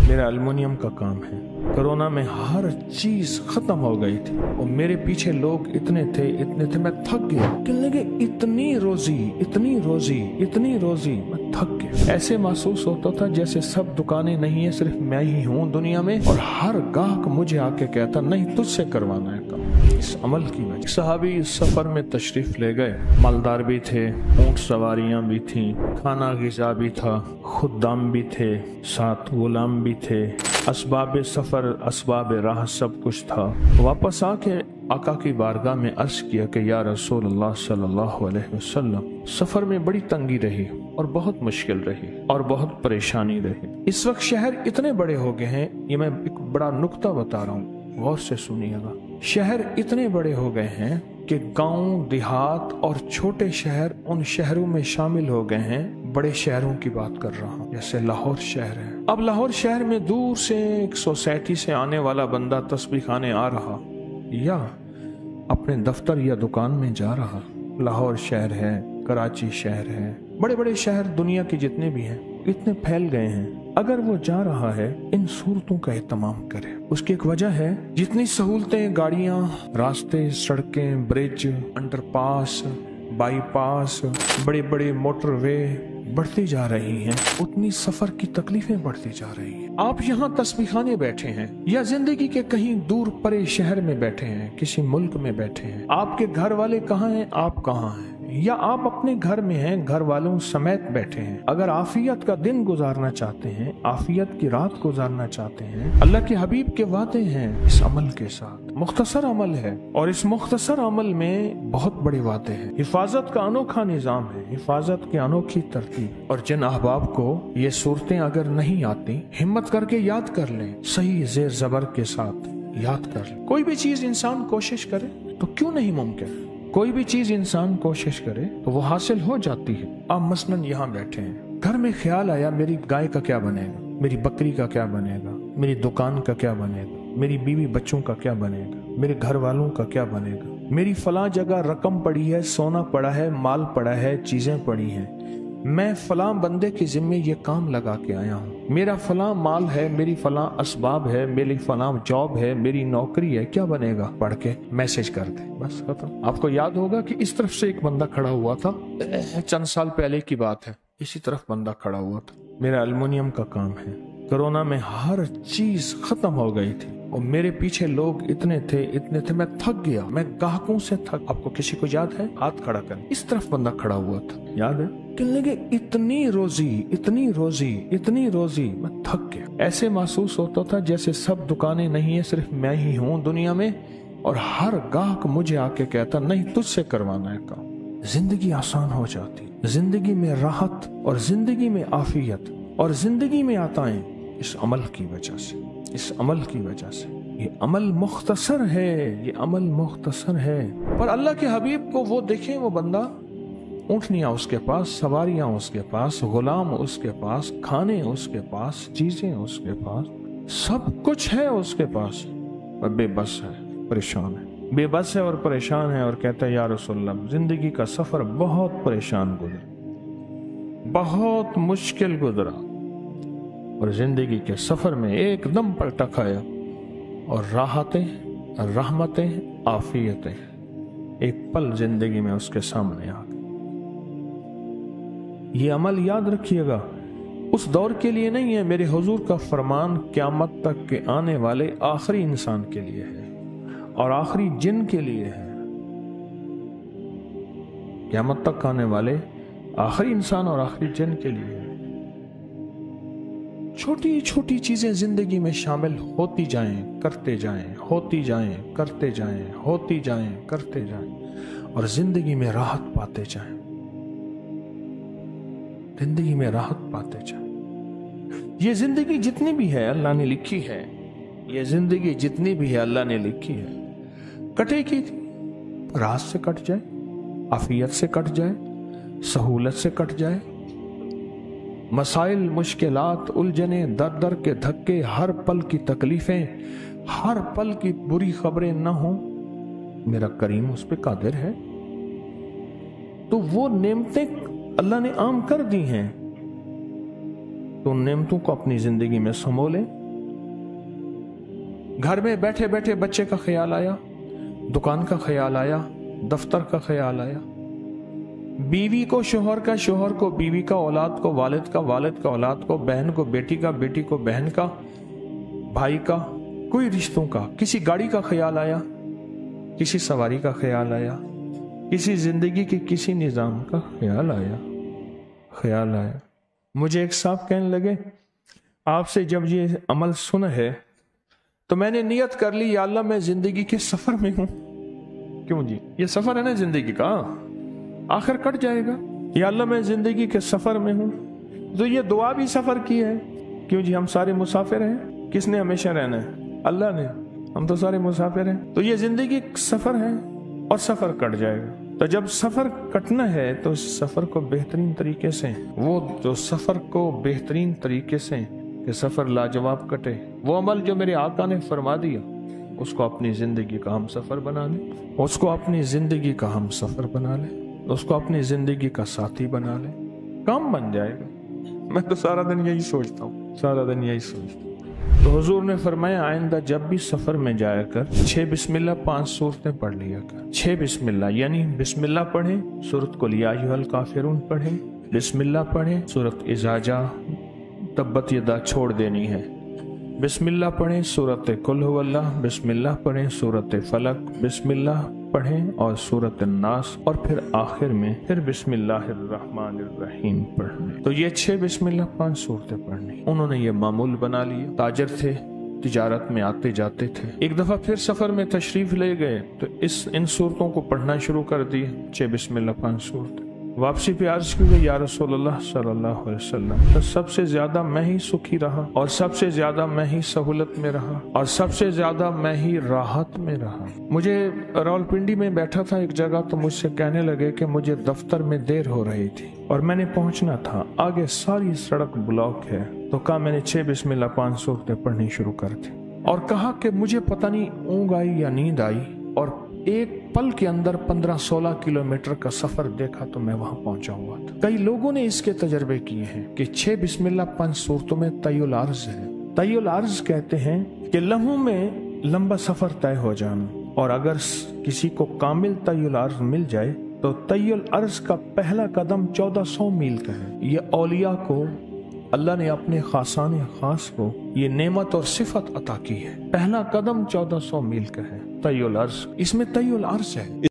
मेरा एल्युमिनियम का काम है। कोरोना में हर चीज खत्म हो गई थी और मेरे पीछे लोग इतने थे मैं थक गया। कहने लगे इतनी रोजी मैं थक गया। ऐसे महसूस होता था जैसे सब दुकानें नहीं है, सिर्फ मैं ही हूँ दुनिया में और हर गाहक मुझे आके कहता नहीं तुझसे करवाना है काम। इस अमल की वजह सहाबी इस सफर में तशरीफ ले गए। मालदार भी थे, ऊंट सवारियां भी थीं, खाना गिजा भी था, खुद्दाम भी थे, साथ गुलाम भी थे, असबाब सफर असबाब राह सब कुछ था। वापस आके आका की बारगाह में अर्ज किया कि या रसूल अल्लाह सल्लल्लाहु अलैहि वसल्लम, सफर में बड़ी तंगी रही और बहुत मुश्किल रही और बहुत परेशानी रही। इस वक्त शहर इतने बड़े हो गए हैं, ये मैं एक बड़ा नुक्ता बता रहा हूँ, गौर से सुनिएगा। शहर इतने बड़े हो गए हैं कि गांव, देहात और छोटे शहर उन शहरों में शामिल हो गए हैं। बड़े शहरों की बात कर रहा हूँ, जैसे लाहौर शहर है। अब लाहौर शहर में दूर से एक सोसाइटी से आने वाला बंदा तस्बीह खाने आ रहा या अपने दफ्तर या दुकान में जा रहा, लाहौर शहर है, कराची शहर है, बड़े बड़े शहर दुनिया के जितने भी हैं इतने फैल गए हैं। अगर वो जा रहा है इन सूरतों का एहतमाम करे। उसकी एक वजह है, जितनी सहूलतें, गाड़ियां, रास्ते, सड़कें, ब्रिज, अंडरपास, बाईपास, बड़े बड़े मोटरवे बढ़ती जा रही हैं, उतनी सफर की तकलीफें बढ़ती जा रही हैं। आप यहाँ तस्बीह खाने बैठे हैं या जिंदगी के कहीं दूर परे शहर में बैठे हैं, किसी मुल्क में बैठे हैं, आपके घर वाले कहाँ हैं, आप कहाँ हैं, या आप अपने घर में हैं, घर वालों समेत बैठे हैं। अगर आफियत का दिन गुजारना चाहते हैं, आफियत की रात गुजारना चाहते हैं, अल्लाह के हबीब के वादे हैं इस अमल के साथ। मुख्तसर अमल है और इस मुख्तसर अमल में बहुत बड़े वादे हैं। हिफाजत का अनोखा निजाम है, हिफाजत की अनोखी तरतीब। और जिन अहबाब को ये सूरतें अगर नहीं आती, हिम्मत करके याद कर लें, सही जेर जबर के साथ याद कर लें। कोई भी चीज इंसान कोशिश करे तो क्यों नहीं मुमकिन, कोई भी चीज इंसान कोशिश करे तो वो हासिल हो जाती है। आप मसलन यहाँ बैठे हैं, घर में ख्याल आया मेरी गाय का क्या बनेगा, मेरी बकरी का क्या बनेगा, मेरी दुकान का क्या बनेगा, मेरी बीवी बच्चों का क्या बनेगा, मेरे घर वालों का क्या बनेगा, मेरी फलां जगह रकम पड़ी है, सोना पड़ा है, माल पड़ा है, चीजें पड़ी हैं, मैं फलां बंदे के जिम्मे ये काम लगा के आया हूँ, मेरा फलां माल है, मेरी फलां असबाब है, मेरी फलां जॉब है, मेरी नौकरी है, क्या बनेगा, पढ़ के मैसेज कर दे, बस खत्म। आपको याद होगा कि इस तरफ से एक बंदा खड़ा हुआ था, चंद साल पहले की बात है, इसी तरफ बंदा खड़ा हुआ था। मेरा एल्युमिनियम का काम है। कोरोना में हर चीज खत्म हो गई थी और मेरे पीछे लोग इतने थे मैं थक गया, मैं ग्राहकों से थक। आपको किसी को याद है? हाथ खड़ा कर। इस तरफ बंदा खड़ा हुआ था, याद है? कहने लगे इतनी रोजी मैं थक गया। ऐसे महसूस होता था जैसे सब दुकानें नहीं है, सिर्फ मैं ही हूँ दुनिया में और हर गाहक मुझे आके कहता नहीं तुझसे करवाना है काम। जिंदगी आसान हो जाती, जिंदगी में राहत और जिंदगी में आफियत और जिंदगी में आताएं इस अमल की वजह से, इस अमल की वजह से। ये अमल मुख्तसर है, ये अमल मुख्तसर है। पर अल्लाह के हबीब को वो देखें, वो बंदा, ऊँटनियाँ उसके पास, सवारियाँ उसके पास, गुलाम उसके पास, खाने उसके पास, चीजें उसके पास, सब कुछ है उसके पास, पर बेबस है, परेशान है, बेबस है और परेशान है और कहता है या रसूलल्लाह जिंदगी का सफर बहुत परेशान गुजरा, बहुत मुश्किल गुजरा और जिंदगी के सफर में एकदम पलटा खाया और राहतें, रहमतें, आफियतें एक पल जिंदगी में उसके सामने आ गई। ये अमल याद रखिएगा, उस दौर के लिए नहीं है। मेरे हुजूर का फरमान क़यामत तक के आने वाले आखिरी इंसान के लिए है और आखिरी जिन के लिए है। क़यामत तक आने वाले आखिरी इंसान और आखिरी जिन के लिए है। छोटी छोटी चीजें जिंदगी में शामिल होती जाएं, करते जाएं, होती जाएं, करते जाएं, होती जाएं, करते जाएं और जिंदगी में राहत पाते जाएं, जिंदगी में राहत पाते जाएं। ये जिंदगी जितनी भी है अल्लाह ने लिखी है, ये जिंदगी जितनी भी है अल्लाह ने लिखी है, कटेगी, रात से कट जाए, आफियत से कट जाए, सहूलत से कट जाए, मसाइल, मुश्किलात, उलझने, दर दर के धक्के, हर पल की तकलीफें, हर पल की बुरी खबरें न हो, मेरा करीम उस पे कादिर है। तो वो नेमतें अल्लाह ने आम कर दी हैं, तो उन नेमतों को अपनी जिंदगी में समो लें। घर में बैठे बैठे बच्चे का ख्याल आया, दुकान का ख्याल आया, दफ्तर का ख्याल आया, बीवी को शोहर का, शोहर को बीवी का, औलाद को वालिद का, वालिद का औलाद को, बहन को बेटी का, बेटी को बहन का, भाई का, कोई रिश्तों का, किसी गाड़ी का ख्याल आया, किसी सवारी का ख्याल आया, किसी जिंदगी के किसी निजाम का ख्याल आया। मुझे एक साहब कहने लगे, आपसे जब ये अमल सुना है तो मैंने नियत कर ली, या अल्लाह मैं जिंदगी के सफर में हूं। क्यों जी, ये सफर है ना जिंदगी का, आखिर कट जाएगा। या अल्लाह मैं जिंदगी के सफर में हूं। तो ये दुआ भी सफर की है। क्यों जी, हम सारे मुसाफिर हैं। किसने हमेशा रहना है? अल्लाह ने। हम तो सारे मुसाफिर हैं। तो ये जिंदगी सफर है और सफर कट जाएगा। तो जब सफर कटना है तो सफर को बेहतरीन तरीके से, वो जो सफर को बेहतरीन तरीके से कि सफर लाजवाब कटे, वो अमल जो मेरे आका ने फरमा दिया, उसको अपनी जिंदगी का हम सफर बना लें, उसको अपनी जिंदगी का हम सफर बना लें, उसको अपनी जिंदगी का साथी बना लें, काम बन जाएगा। मैं तो सारा दिन यही सोचता हूँ, सारा दिन यही सोचता हूँ। तो हुजूर ने फरमाया, आइंदा जब भी सफर में जाया कर 6 बिस्मिल्लाह 5 सूरतें पढ़ लिया कर। 6 बिस्मिल्लाह यानी बिस्मिल्लाह पढ़ें, सूरत कुल या अय्युहल काफिरून पढ़ें, बिस्मिल्लाह पढ़ें, सूरत इज़ा तब्बत यदा छोड़ देनी है, बिस्मिल्लाह पढ़ें, सूरत कुल हुवल्लाह, बिस्मिल्लाह पढ़ें, सूरत फलक, बिस्मिल्लाह पढ़ें और सूरत नास, और फिर आखिर में फिर बिस्मिल्लाहिर्रहमानिर्रहीम पढ़ने। तो ये 6 बिस्मिल्लाह 5 सूरतें पढ़नी उन्होंने ये मामूल बना लिया। ताजर थे, तिजारत में आते जाते थे। एक दफा फिर सफर में तशरीफ ले गए तो इन सूरतों को पढ़ना शुरू कर दिए, 6 बिस्मिल्लाह 5 सूरतें। वापसी पे अर्ज की गई, या रसूलल्लाह सल्लल्लाहु अलैहि वसल्लम, तो सबसे ज्यादा मैं ही सुखी रहा, और सबसे ज्यादा मैं ही सहूलत में रहा, और सबसे ज्यादा मैं ही राहत में रहा। मुझे रावलपिंडी में बैठा था एक जगह, तो मुझसे कहने लगे कि मुझे दफ्तर में देर हो रही थी और मैंने पहुंचना था, आगे सारी सड़क ब्लॉक है। तो कहा मैंने 6 बिस्मिल्लाह 5 सूरतें पढ़नी शुरू कर दी, और कहा कि मुझे पता नहीं ऊँघ आई या नींद आई, और एक पल के अंदर 15-16 किलोमीटर का सफर देखा तो मैं वहां पहुंचा हुआ था। कई लोगों ने इसके तजर्बे किए हैं कि 6 बिस्मिल्लाह 5 सूरतों में तय्युल अर्ज है। तय्युल अर्ज कहते हैं कि लम्हों में लंबा सफर तय हो जाना, और अगर किसी को कामिल तय्युल अर्ज मिल जाए तो तय्युल अर्ज का पहला कदम 1400 मील का है। ये औलिया को अल्लाह ने अपने खासाने खास को ये नेमत और सिफत अता की है। पहला कदम 1400 मील का है तय्युल अर्ज। इसमें तय्युल अर्ज है।